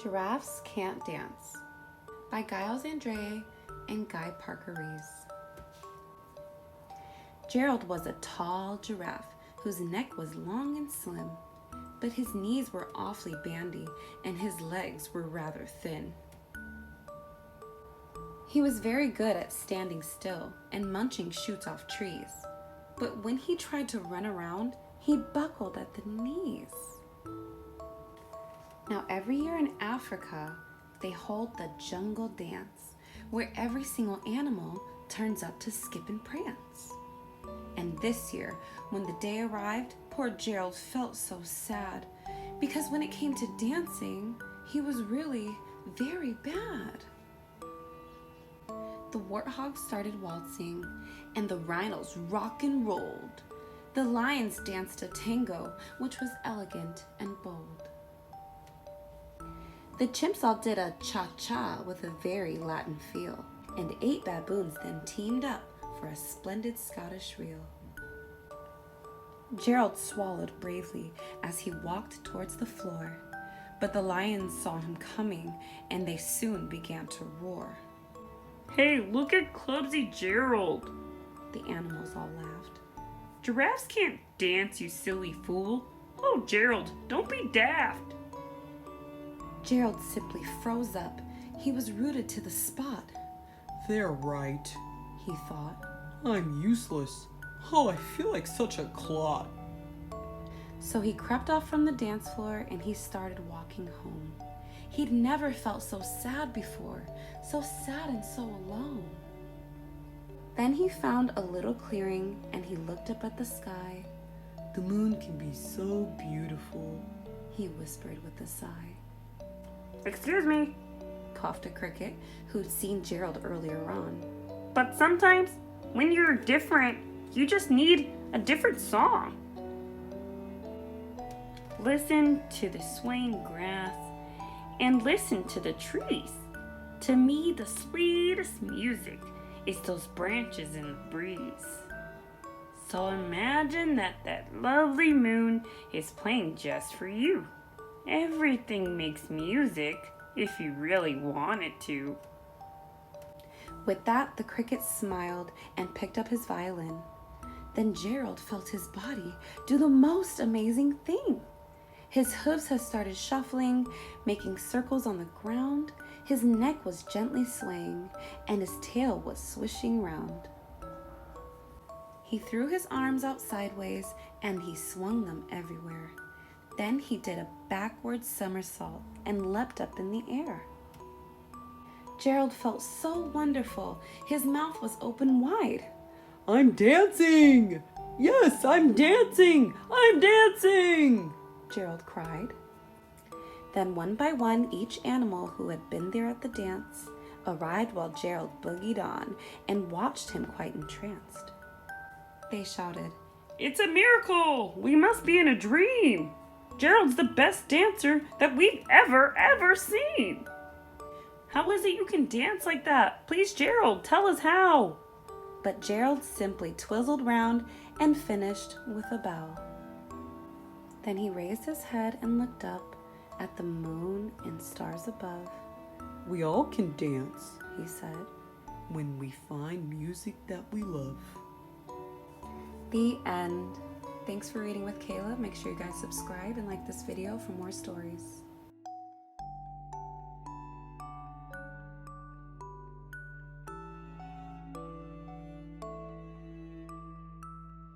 Giraffes Can't Dance by Giles Andre and Guy Parker Rees. Gerald was a tall giraffe whose neck was long and slim, but his knees were awfully bandy and his legs were rather thin. He was very good at standing still and munching shoots off trees, but when he tried to run around, he buckled at the knees. Now, every year in Africa, they hold the jungle dance, where every single animal turns up to skip and prance. And this year, when the day arrived, poor Gerald felt so sad, because when it came to dancing, he was really very bad. The warthogs started waltzing, and the rhinos rock and rolled. The lions danced a tango, which was elegant and bold. The chimps all did a cha-cha with a very Latin feel, and 8 baboons then teamed up for a splendid Scottish reel. Gerald swallowed bravely as he walked towards the floor, but the lions saw him coming, and they soon began to roar. Hey, look at clumsy Gerald! The animals all laughed. Giraffes can't dance, you silly fool! Oh, Gerald, don't be daft! Gerald simply froze up. He was rooted to the spot. They're right, he thought. I'm useless. Oh, I feel like such a clod. So he crept off from the dance floor and he started walking home. He'd never felt so sad before, so sad and so alone. Then he found a little clearing and he looked up at the sky. The moon can be so beautiful, he whispered with a sigh. Excuse me, coughed a cricket who'd seen Gerald earlier on. but sometimes when you're different, you just need a different song. Listen to the swaying grass and listen to the trees. To me, the sweetest music is those branches in the breeze. So imagine that lovely moon is playing just for you. Everything makes music if you really want it to. With that, the cricket smiled and picked up his violin. Then Gerald felt his body do the most amazing thing. His hooves had started shuffling, making circles on the ground. His neck was gently swaying, and his tail was swishing round. He threw his arms out sideways, and he swung them everywhere. Then he did a backward somersault and leapt up in the air. Gerald felt so wonderful. His mouth was open wide. I'm dancing! Yes, I'm dancing! I'm dancing! Gerald cried. Then one by one, each animal who had been there at the dance arrived while Gerald boogied on and watched him quite entranced. They shouted, It's a miracle! We must be in a dream! Gerald's the best dancer that we've ever seen! How is it you can dance like that? Please, Gerald, tell us how! But Gerald simply twizzled round and finished with a bow. Then he raised his head and looked up at the moon and stars above. We all can dance He said, when we find music that we love. The end. Thanks for reading with Kayla. Make sure you guys subscribe and like this video for more stories.